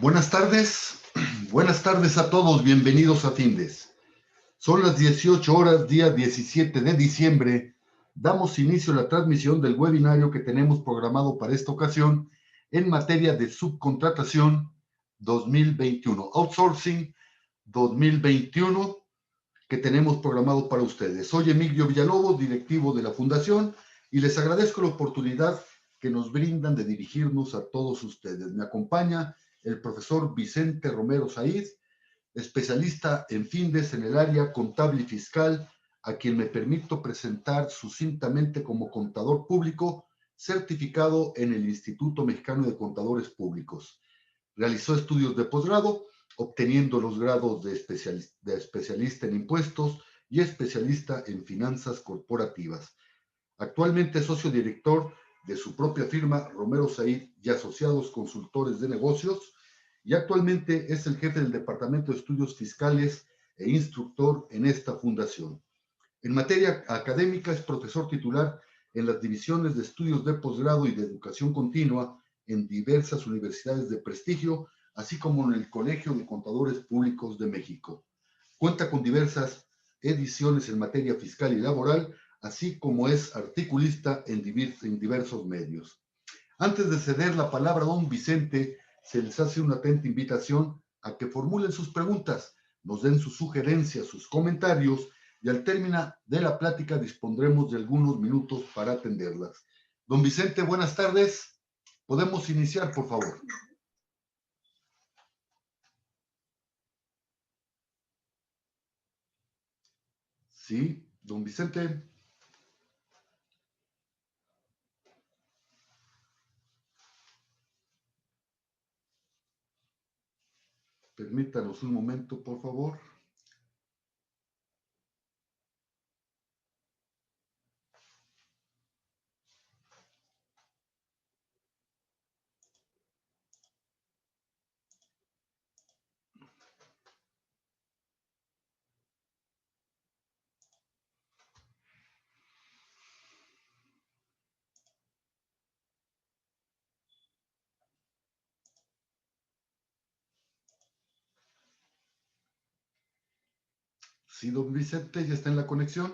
Buenas tardes, buenas tardes a todos, bienvenidos a Findes. Son las 18 horas, día 17 de diciembre. Damos inicio a la transmisión del webinario que tenemos programado para esta ocasión en materia de subcontratación 2021, outsourcing 2021, que tenemos programado para ustedes. Soy Emilio Villalobos, directivo de la Fundación, y les agradezco la oportunidad que nos brindan de dirigirnos a todos ustedes. Me acompaña el profesor Vicente Romero Saiz, especialista en Findes en el área contable y fiscal, a quien me permito presentar sucintamente como contador público certificado en el Instituto Mexicano de Contadores Públicos. Realizó estudios de posgrado, obteniendo los grados de especialista en impuestos y especialista en finanzas corporativas. Actualmente es socio director de su propia firma Romero Saiz y Asociados Consultores de Negocios, y actualmente es el jefe del Departamento de Estudios Fiscales e instructor en esta fundación. En materia académica es profesor titular en las divisiones de estudios de posgrado y de educación continua en diversas universidades de prestigio, así como en el Colegio de Contadores Públicos de México. Cuenta con diversas ediciones en materia fiscal y laboral, así como es articulista en diversos medios. Antes de ceder la palabra a don Vicente, se les hace una atenta invitación a que formulen sus preguntas, nos den sus sugerencias, sus comentarios, y al término de la plática dispondremos de algunos minutos para atenderlas. Don Vicente, buenas tardes. Podemos iniciar, por favor. Sí, don Vicente. Permítanos un momento, por favor. Sí, don Vicente, ya está en la conexión.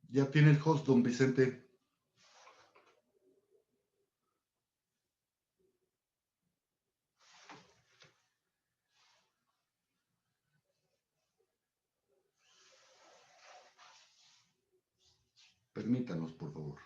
Ya tiene el host, don Vicente. Permítanos, por favor.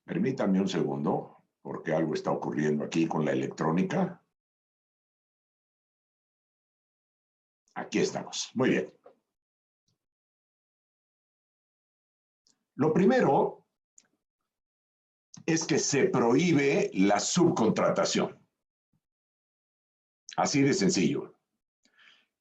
Permítanme un segundo, porque algo está ocurriendo aquí con la electrónica. Aquí estamos. Muy bien. Lo primero es que se prohíbe la subcontratación. Así de sencillo.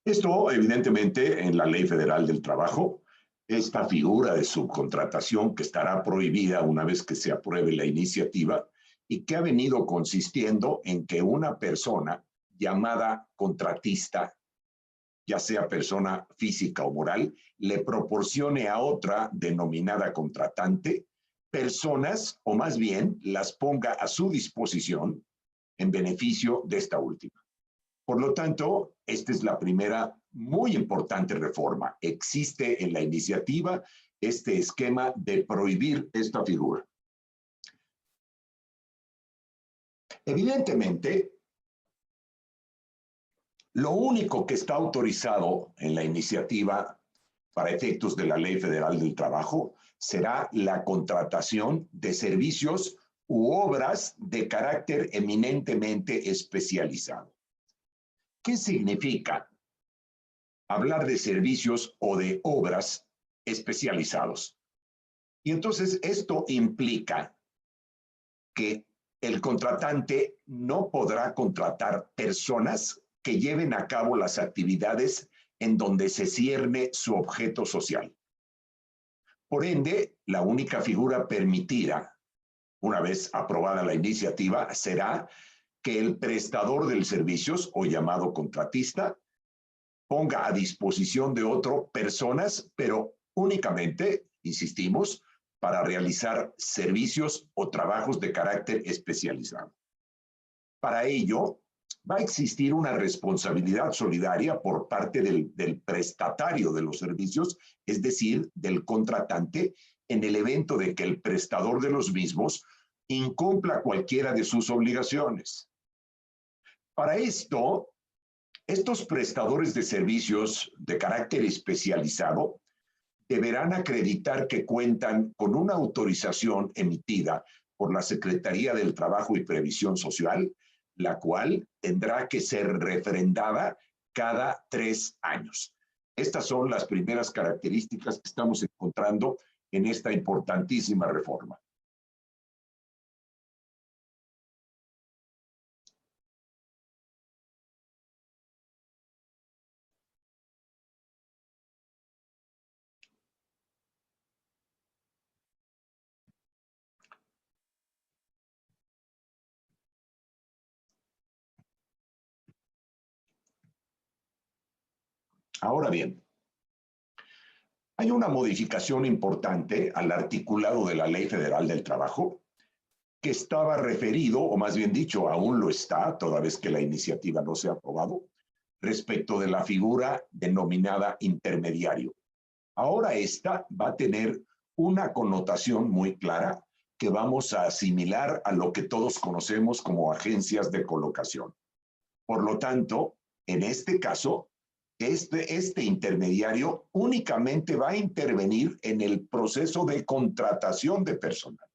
Esto, evidentemente, en la Ley Federal del Trabajo, esta figura de subcontratación que estará prohibida una vez que se apruebe la iniciativa y que ha venido consistiendo en que una persona llamada contratista, ya sea persona física o moral, le proporcione a otra denominada contratante personas, o más bien las ponga a su disposición en beneficio de esta última. Por lo tanto, esta es la primera muy importante reforma. Existe en la iniciativa este esquema de prohibir esta figura. Evidentemente, lo único que está autorizado en la iniciativa para efectos de la Ley Federal del Trabajo será la contratación de servicios u obras de carácter eminentemente especializado. ¿Qué significa hablar de servicios o de obras especializados? Y entonces esto implica que el contratante no podrá contratar personas que lleven a cabo las actividades en donde se cierne su objeto social. Por ende, la única figura permitida, una vez aprobada la iniciativa, será que el prestador del servicios, o llamado contratista, ponga a disposición de otro personas, pero únicamente, insistimos, para realizar servicios o trabajos de carácter especializado. Para ello, va a existir una responsabilidad solidaria por parte del prestatario de los servicios, es decir, del contratante, en el evento de que el prestador de los mismos incumpla cualquiera de sus obligaciones. Para esto, estos prestadores de servicios de carácter especializado deberán acreditar que cuentan con una autorización emitida por la Secretaría del Trabajo y Previsión Social, la cual tendrá que ser refrendada cada 3 años. Estas son las primeras características que estamos encontrando en esta importantísima reforma. Ahora bien, hay una modificación importante al articulado de la Ley Federal del Trabajo que estaba referido, o más bien dicho, aún lo está, toda vez que la iniciativa no se ha aprobado, respecto de la figura denominada intermediario. Ahora esta va a tener una connotación muy clara que vamos a asimilar a lo que todos conocemos como agencias de colocación. Por lo tanto, en este caso, este intermediario únicamente va a intervenir en el proceso de contratación de personal.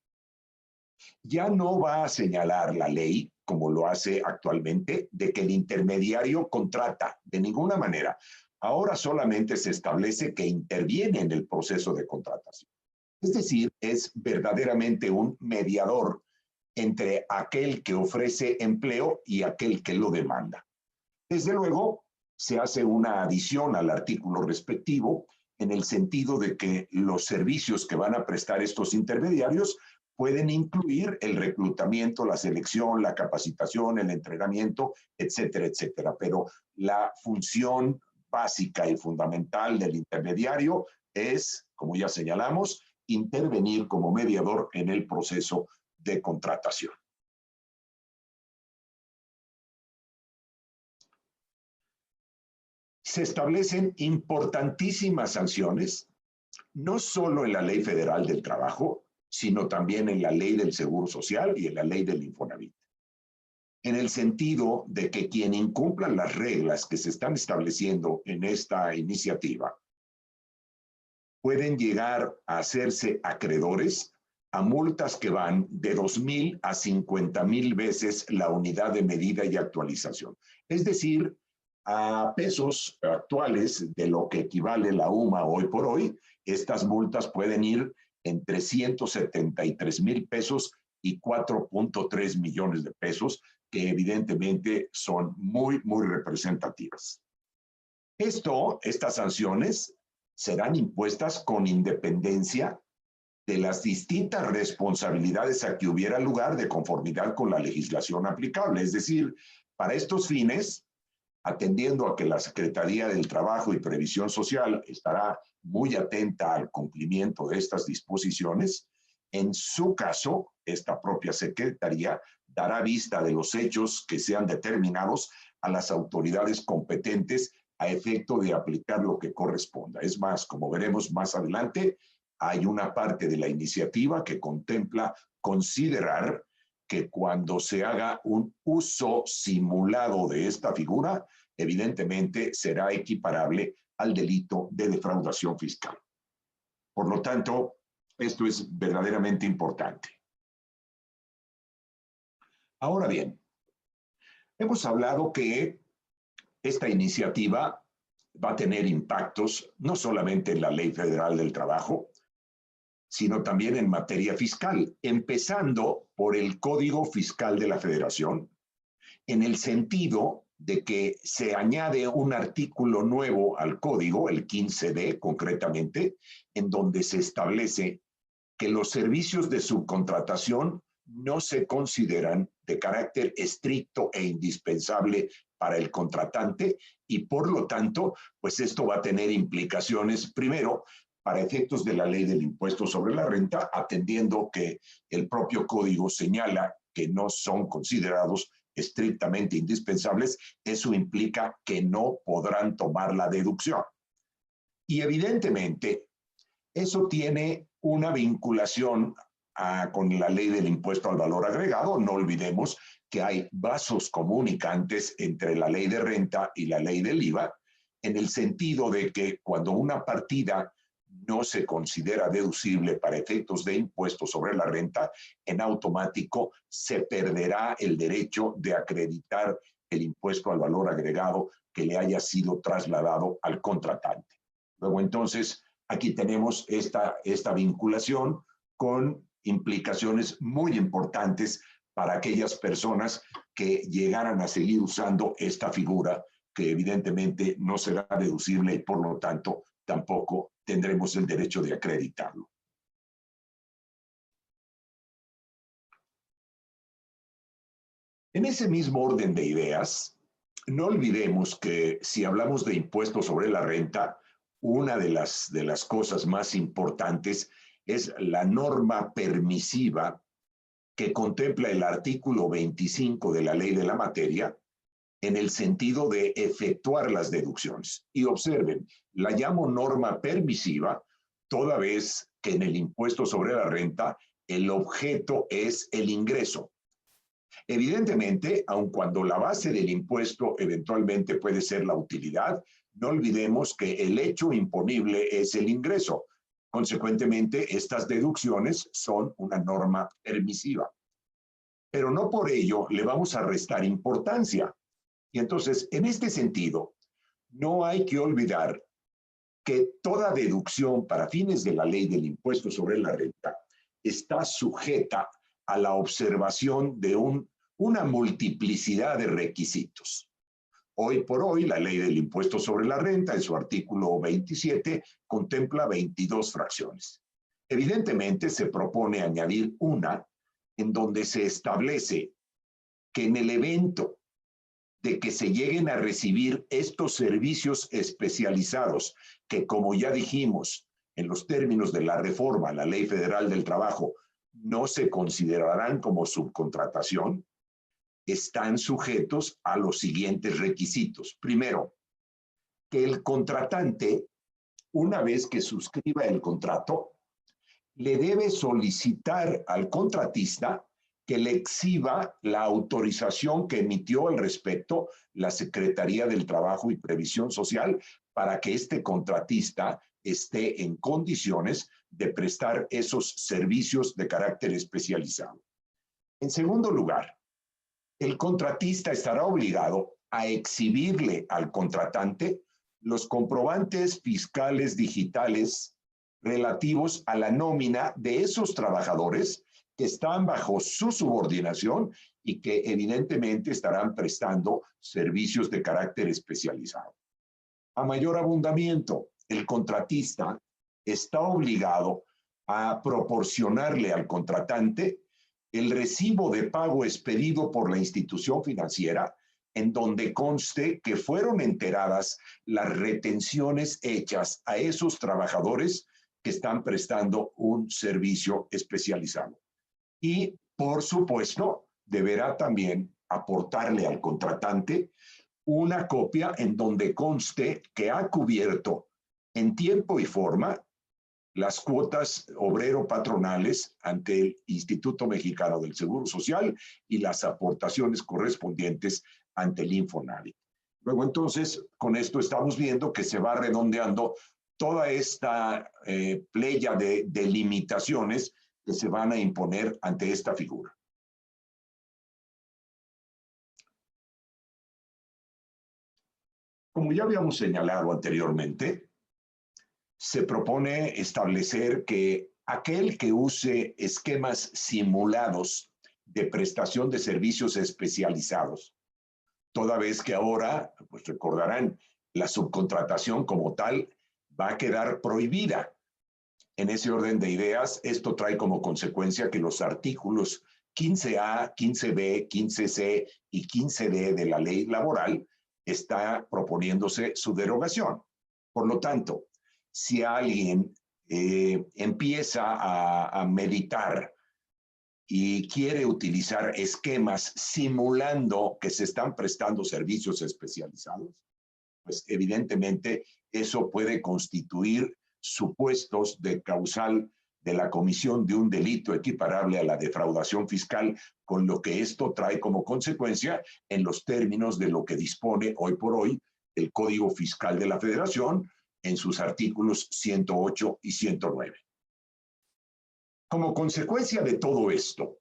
Ya no va a señalar la ley, como lo hace actualmente, de que el intermediario contrata, de ninguna manera. Ahora solamente se establece que interviene en el proceso de contratación. Es decir, es verdaderamente un mediador entre aquel que ofrece empleo y aquel que lo demanda. Desde luego, se hace una adición al artículo respectivo en el sentido de que los servicios que van a prestar estos intermediarios pueden incluir el reclutamiento, la selección, la capacitación, el entrenamiento, etcétera, etcétera. Pero la función básica y fundamental del intermediario es, como ya señalamos, intervenir como mediador en el proceso de contratación. Se establecen importantísimas sanciones, no solo en la Ley Federal del Trabajo, sino también en la Ley del Seguro Social y en la Ley del Infonavit, en el sentido de que quien incumpla las reglas que se están estableciendo en esta iniciativa pueden llegar a hacerse acreedores a multas que van de 2,000 a 50,000 veces la unidad de medida y actualización. Es decir, a pesos actuales de lo que equivale la UMA hoy por hoy, estas multas pueden ir entre 173,000 pesos y 4.3 millones de pesos, que evidentemente son muy, muy representativas. Estas sanciones serán impuestas con independencia de las distintas responsabilidades a que hubiera lugar de conformidad con la legislación aplicable. Es decir, para estos fines, atendiendo a que la Secretaría del Trabajo y Previsión Social estará muy atenta al cumplimiento de estas disposiciones, en su caso, esta propia Secretaría dará vista de los hechos que sean determinados a las autoridades competentes a efecto de aplicar lo que corresponda. Es más, como veremos más adelante, hay una parte de la iniciativa que contempla considerar que cuando se haga un uso simulado de esta figura, evidentemente será equiparable al delito de defraudación fiscal. Por lo tanto, esto es verdaderamente importante. Ahora bien, hemos hablado que esta iniciativa va a tener impactos no solamente en la Ley Federal del Trabajo, sino también en materia fiscal, empezando por el Código Fiscal de la Federación, en el sentido de que se añade un artículo nuevo al código, el 15D concretamente, en donde se establece que los servicios de subcontratación no se consideran de carácter estricto e indispensable para el contratante y por lo tanto, pues esto va a tener implicaciones, primero, para efectos de la ley del impuesto sobre la renta, atendiendo que el propio código señala que no son considerados estrictamente indispensables, eso implica que no podrán tomar la deducción. Y evidentemente, eso tiene una vinculación con la ley del impuesto al valor agregado. No olvidemos que hay vasos comunicantes entre la ley de renta y la ley del IVA, en el sentido de que cuando una partida no se considera deducible para efectos de impuesto sobre la renta, en automático se perderá el derecho de acreditar el impuesto al valor agregado que le haya sido trasladado al contratante. Luego, entonces, aquí tenemos esta vinculación con implicaciones muy importantes para aquellas personas que llegaran a seguir usando esta figura, que evidentemente no será deducible y por lo tanto tampoco tendremos el derecho de acreditarlo. En ese mismo orden de ideas, no olvidemos que si hablamos de impuestos sobre la renta, una de las cosas más importantes es la norma permisiva que contempla el artículo 25 de la ley de la materia en el sentido de efectuar las deducciones. Y observen, la llamo norma permisiva toda vez que en el impuesto sobre la renta el objeto es el ingreso. Evidentemente, aun cuando la base del impuesto eventualmente puede ser la utilidad, no olvidemos que el hecho imponible es el ingreso. Consecuentemente, estas deducciones son una norma permisiva. Pero no por ello le vamos a restar importancia. Y entonces, en este sentido, no hay que olvidar que toda deducción para fines de la ley del impuesto sobre la renta está sujeta a la observación de una multiplicidad de requisitos. Hoy por hoy, la ley del impuesto sobre la renta, en su artículo 27, contempla 22 fracciones. Evidentemente, se propone añadir una en donde se establece que en el evento de que se lleguen a recibir estos servicios especializados, que como ya dijimos, en los términos de la reforma, la Ley Federal del Trabajo, no se considerarán como subcontratación, están sujetos a los siguientes requisitos. Primero, que el contratante, una vez que suscriba el contrato, le debe solicitar al contratista que le exhiba la autorización que emitió al respecto la Secretaría del Trabajo y Previsión Social para que este contratista esté en condiciones de prestar esos servicios de carácter especializado. En segundo lugar, el contratista estará obligado a exhibirle al contratante los comprobantes fiscales digitales relativos a la nómina de esos trabajadores que están bajo su subordinación y que evidentemente estarán prestando servicios de carácter especializado. A mayor abundamiento, el contratista está obligado a proporcionarle al contratante el recibo de pago expedido por la institución financiera en donde conste que fueron enteradas las retenciones hechas a esos trabajadores que están prestando un servicio especializado. Y, por supuesto, deberá también aportarle al contratante una copia en donde conste que ha cubierto en tiempo y forma las cuotas obrero-patronales ante el Instituto Mexicano del Seguro Social y las aportaciones correspondientes ante el Infonavit. Luego, entonces, con esto estamos viendo que se va redondeando toda esta playa de limitaciones que se van a imponer ante esta figura. Como ya habíamos señalado anteriormente, se propone establecer que aquel que use esquemas simulados de prestación de servicios especializados, toda vez que ahora, pues recordarán, la subcontratación como tal va a quedar prohibida. En ese orden de ideas, esto trae como consecuencia que los artículos 15A, 15B, 15C y 15D de la ley laboral está proponiéndose su derogación. Por lo tanto, si alguien empieza a meditar y quiere utilizar esquemas simulando que se están prestando servicios especializados, pues evidentemente eso puede constituir supuestos de causal de la comisión de un delito equiparable a la defraudación fiscal, con lo que esto trae como consecuencia en los términos de lo que dispone hoy por hoy el Código Fiscal de la Federación en sus artículos 108 y 109. Como consecuencia de todo esto,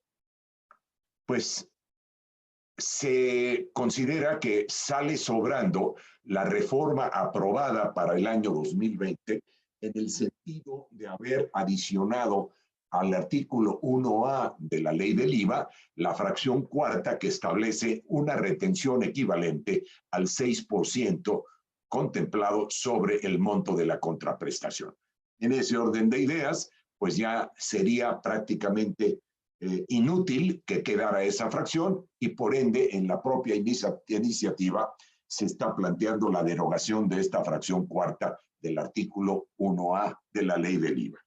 pues se considera que sale sobrando la reforma aprobada para el año 2020 en el sentido de haber adicionado al artículo 1A de la ley del IVA la fracción cuarta que establece una retención equivalente al 6% contemplado sobre el monto de la contraprestación. En ese orden de ideas, pues ya sería prácticamente inútil que quedara esa fracción y por ende en la propia iniciativa se está planteando la derogación de esta fracción cuarta del artículo 1A de la ley del IVA.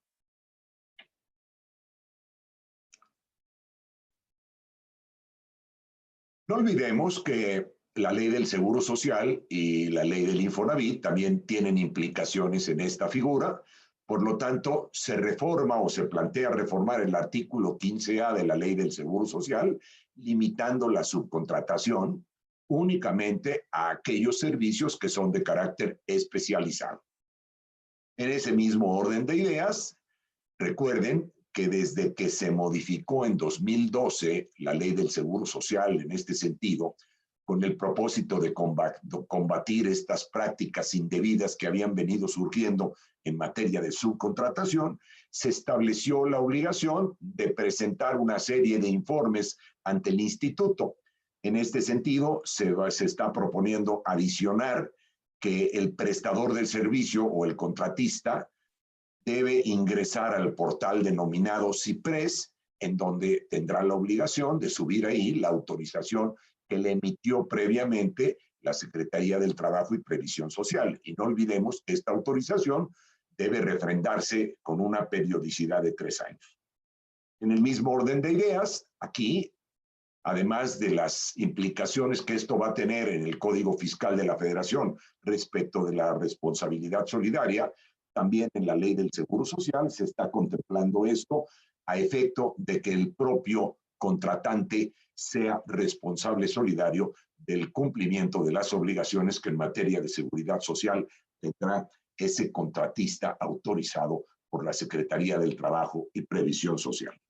No olvidemos que la ley del Seguro Social y la ley del Infonavit también tienen implicaciones en esta figura. Por lo tanto, se reforma o se plantea reformar el artículo 15A de la ley del Seguro Social, limitando la subcontratación únicamente a aquellos servicios que son de carácter especializado. En ese mismo orden de ideas, recuerden que desde que se modificó en 2012 la ley del Seguro Social en este sentido, con el propósito de combatir estas prácticas indebidas que habían venido surgiendo en materia de subcontratación, se estableció la obligación de presentar una serie de informes ante el instituto. En este sentido, se está proponiendo adicionar que el prestador del servicio o el contratista debe ingresar al portal denominado CIPRES, en donde tendrá la obligación de subir ahí la autorización que le emitió previamente la Secretaría del Trabajo y Previsión Social. Y no olvidemos que esta autorización debe refrendarse con una periodicidad de 3 años. En el mismo orden de ideas, aquí, además de las implicaciones que esto va a tener en el Código Fiscal de la Federación respecto de la responsabilidad solidaria, también en la ley del Seguro Social se está contemplando esto a efecto de que el propio contratante sea responsable solidario del cumplimiento de las obligaciones que en materia de seguridad social tendrá ese contratista autorizado por la Secretaría del Trabajo y Previsión Social.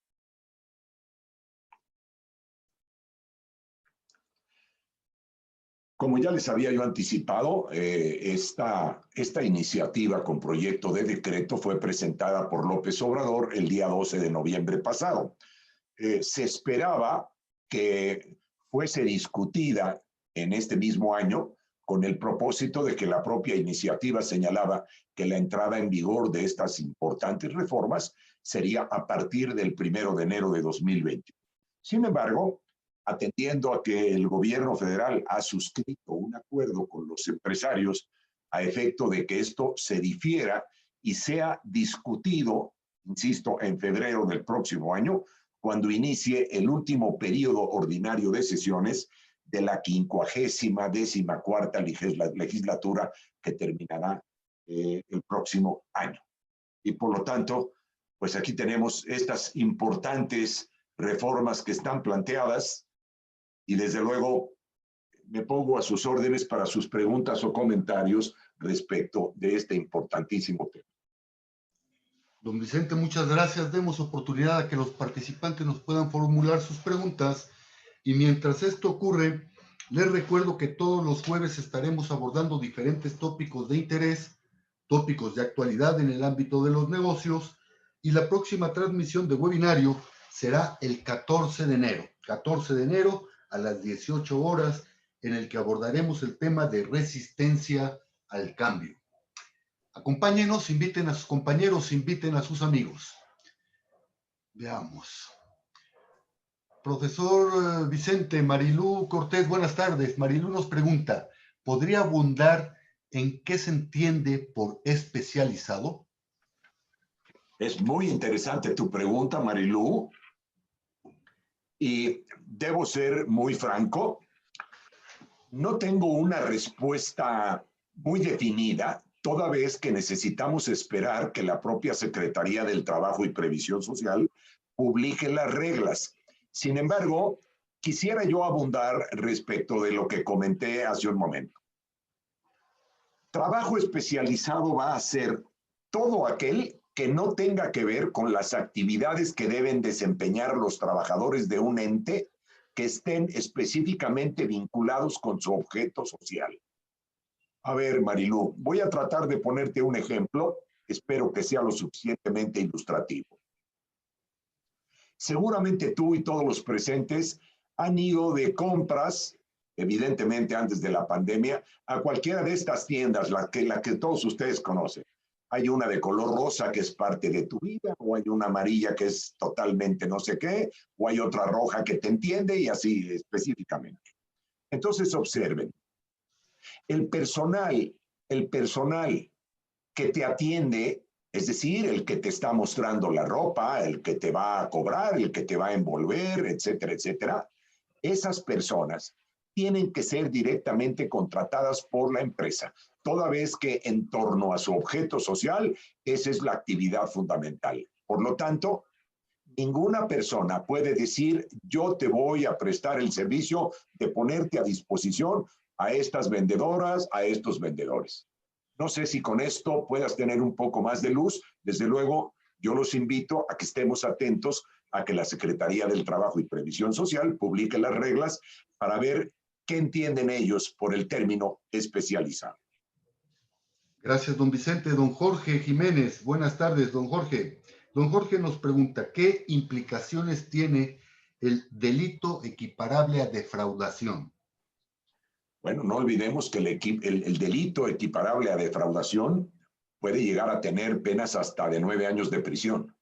Como ya les había yo anticipado, esta iniciativa con proyecto de decreto fue presentada por López Obrador el día 12 de noviembre pasado. Se esperaba que fuese discutida en este mismo año con el propósito de que la propia iniciativa señalaba que la entrada en vigor de estas importantes reformas sería a partir del 1 de enero de 2020. Sin embargo, atendiendo a que el gobierno federal ha suscrito un acuerdo con los empresarios a efecto de que esto se difiera y sea discutido, insisto, en febrero del próximo año, cuando inicie el último periodo ordinario de sesiones de la 54ª legislatura que terminará el próximo año. Y por lo tanto, pues aquí tenemos estas importantes reformas que están planteadas y desde luego me pongo a sus órdenes para sus preguntas o comentarios respecto de este importantísimo tema. Don Vicente, muchas gracias. Demos oportunidad a que los participantes nos puedan formular sus preguntas. Y mientras esto ocurre, les recuerdo que todos los jueves estaremos abordando diferentes tópicos de interés, tópicos de actualidad en el ámbito de los negocios, y la próxima transmisión de webinario será el 14 de enero. 14 de enero a las 18 horas, en el que abordaremos el tema de resistencia al cambio. Acompáñenos, inviten a sus compañeros, inviten a sus amigos. Veamos. Profesor Vicente, Marilú Cortés, buenas tardes. Marilú nos pregunta, ¿podría abundar en qué se entiende por especializado? Es muy interesante tu pregunta, Marilú. Y debo ser muy franco, no tengo una respuesta muy definida, toda vez que necesitamos esperar que la propia Secretaría del Trabajo y Previsión Social publique las reglas. Sin embargo, quisiera yo abundar respecto de lo que comenté hace un momento. Trabajo especializado va a ser todo aquel que no tenga que ver con las actividades que deben desempeñar los trabajadores de un ente que estén específicamente vinculados con su objeto social. A ver, Marilú, voy a tratar de ponerte un ejemplo, espero que sea lo suficientemente ilustrativo. Seguramente tú y todos los presentes han ido de compras, evidentemente antes de la pandemia, a cualquiera de estas tiendas, la que todos ustedes conocen. Hay una de color rosa que es parte de tu vida, o hay una amarilla que es totalmente no sé qué, o hay otra roja que te entiende y así específicamente. Entonces observen, el personal que te atiende, es decir, el que te está mostrando la ropa, el que te va a cobrar, el que te va a envolver, etcétera, etcétera, esas personas tienen que ser directamente contratadas por la empresa, toda vez que en torno a su objeto social, esa es la actividad fundamental. Por lo tanto, ninguna persona puede decir, yo te voy a prestar el servicio de ponerte a disposición a estas vendedoras, a estos vendedores. No sé si con esto puedas tener un poco más de luz. Desde luego, yo los invito a que estemos atentos a que la Secretaría del Trabajo y Previsión Social publique las reglas para ver qué entienden ellos por el término especializado. Gracias, don Vicente. Don Jorge Jiménez, buenas tardes, don Jorge. Don Jorge nos pregunta, ¿qué implicaciones tiene el delito equiparable a defraudación? Bueno, no olvidemos que el delito equiparable a defraudación puede llegar a tener penas hasta de 9 años de prisión.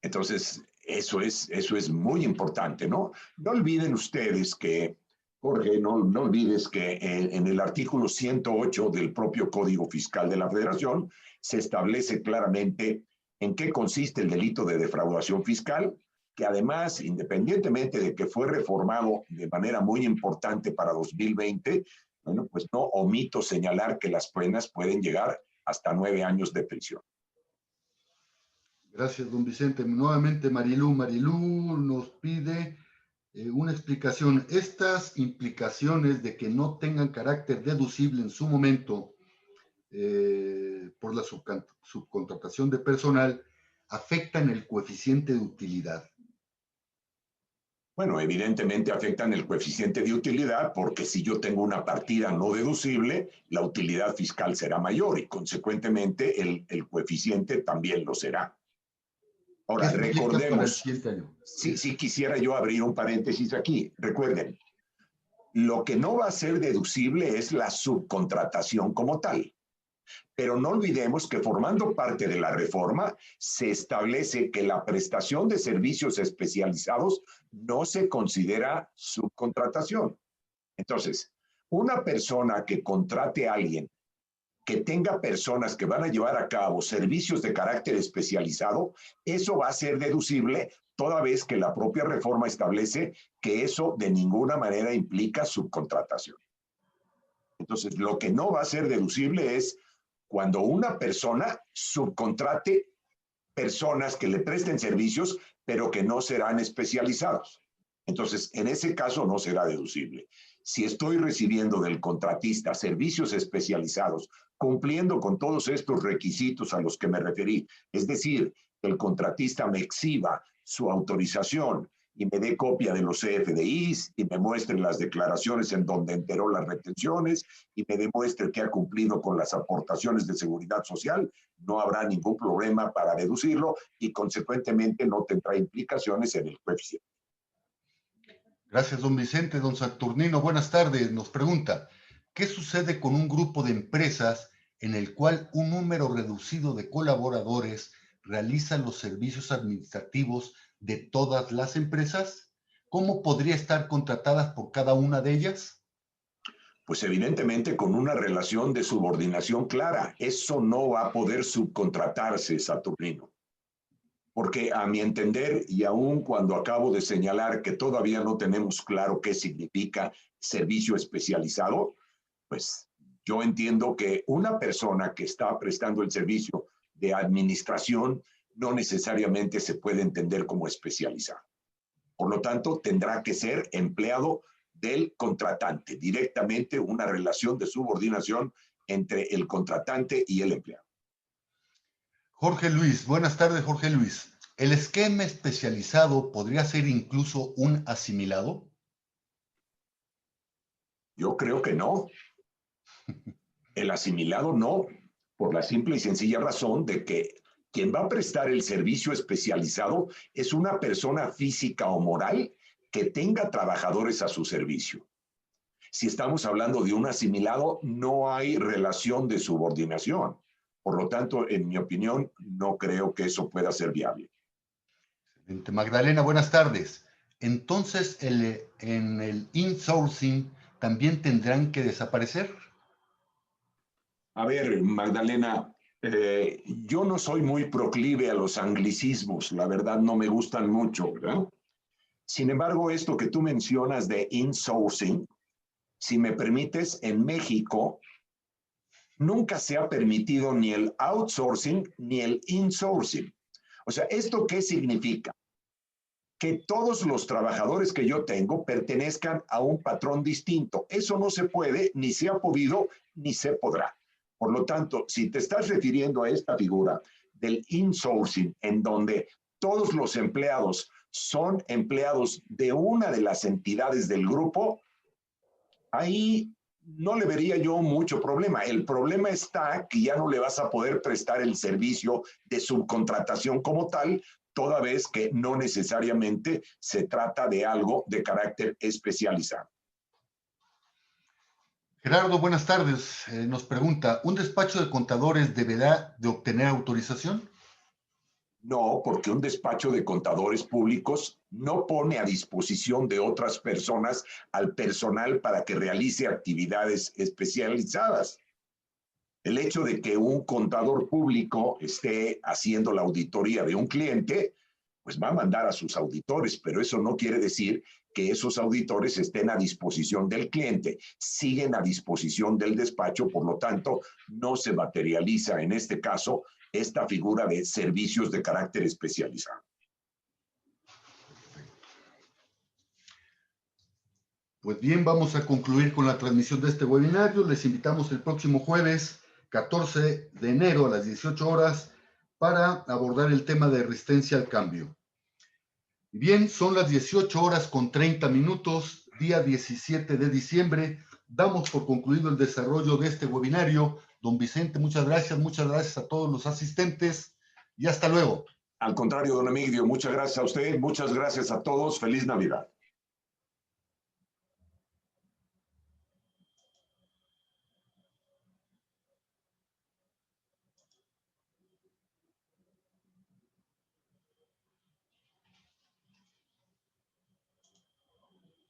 Entonces, eso es muy importante, ¿no? No olviden ustedes que, Jorge, no olvides que en el artículo 108 del propio Código Fiscal de la Federación se establece claramente en qué consiste el delito de defraudación fiscal, que además, independientemente de que fue reformado de manera muy importante para 2020, bueno, pues no omito señalar que las penas pueden llegar hasta 9 años de prisión. Gracias, don Vicente. Nuevamente, Marilú nos pide una explicación. Estas implicaciones de que no tengan carácter deducible en su momento por la subcontratación de personal afectan el coeficiente de utilidad? Bueno, evidentemente afectan el coeficiente de utilidad porque si yo tengo una partida no deducible, la utilidad fiscal será mayor y consecuentemente el coeficiente también lo será. ¿Qué Ahora, significa para el recordemos, siguiente año? si quisiera yo abrir un paréntesis aquí, recuerden, lo que no va a ser deducible es la subcontratación como tal. Pero no olvidemos que formando parte de la reforma se establece que la prestación de servicios especializados no se considera subcontratación. Entonces, una persona que contrate a alguien que tenga personas que van a llevar a cabo servicios de carácter especializado, eso va a ser deducible toda vez que la propia reforma establece que eso de ninguna manera implica subcontratación. Entonces, lo que no va a ser deducible es cuando una persona subcontrate personas que le presten servicios, pero que no serán especializados. Entonces, en ese caso no será deducible. Si estoy recibiendo del contratista servicios especializados, cumpliendo con todos estos requisitos a los que me referí, es decir, el contratista me exhiba su autorización y me dé copia de los CFDIs y me muestre las declaraciones en donde enteró las retenciones y me demuestre que ha cumplido con las aportaciones de seguridad social, no habrá ningún problema para deducirlo y consecuentemente no tendrá implicaciones en el coeficiente. Gracias, don Vicente. Don Saturnino, buenas tardes. Nos pregunta, ¿qué sucede con un grupo de empresas en el cual un número reducido de colaboradores realiza los servicios administrativos de todas las empresas? ¿Cómo podría estar contratadas por cada una de ellas? Pues evidentemente con una relación de subordinación clara. Eso no va a poder subcontratarse, Saturnino. Porque a mi entender, y aun cuando acabo de señalar que todavía no tenemos claro qué significa servicio especializado, pues yo entiendo que una persona que está prestando el servicio de administración no necesariamente se puede entender como especializado. Por lo tanto, tendrá que ser empleado del contratante, directamente una relación de subordinación entre el contratante y el empleado. Jorge Luis, buenas tardes, Jorge Luis. ¿El esquema especializado podría ser incluso un asimilado? Yo creo que no. El asimilado no, por la simple y sencilla razón de que quien va a prestar el servicio especializado es una persona física o moral que tenga trabajadores a su servicio. Si estamos hablando de un asimilado, no hay relación de subordinación. Por lo tanto, en mi opinión, no creo que eso pueda ser viable. Magdalena, buenas tardes. Entonces, en el insourcing también tendrán que desaparecer. A ver, Magdalena, yo no soy muy proclive a los anglicismos, la verdad no me gustan mucho, ¿verdad? Sin embargo, esto que tú mencionas de insourcing, si me permites, en México nunca se ha permitido ni el outsourcing ni el insourcing. O sea, ¿esto qué significa? Que todos los trabajadores que yo tengo pertenezcan a un patrón distinto. Eso no se puede, ni se ha podido, ni se podrá. Por lo tanto, si te estás refiriendo a esta figura del insourcing, en donde todos los empleados son empleados de una de las entidades del grupo, ahí no le vería yo mucho problema. El problema está que ya no le vas a poder prestar el servicio de subcontratación como tal, toda vez que no necesariamente se trata de algo de carácter especializado. Gerardo, buenas tardes. Nos pregunta, ¿un despacho de contadores deberá de obtener autorización? No, porque un despacho de contadores públicos no pone a disposición de otras personas al personal para que realice actividades especializadas. El hecho de que un contador público esté haciendo la auditoría de un cliente, pues va a mandar a sus auditores, pero eso no quiere decir que esos auditores estén a disposición del cliente, siguen a disposición del despacho, por lo tanto, no se materializa en este caso esta figura de servicios de carácter especializado. Pues bien, vamos a concluir con la transmisión de este webinario. Les invitamos el próximo jueves 14 de enero a las 18 horas para abordar el tema de resistencia al cambio. Bien, son las 18 horas con 30 minutos, día 17 de diciembre. Damos por concluido el desarrollo de este webinario. Don Vicente, muchas gracias a todos los asistentes y hasta luego. Al contrario, don Emigdio, muchas gracias a usted, muchas gracias a todos. Feliz Navidad.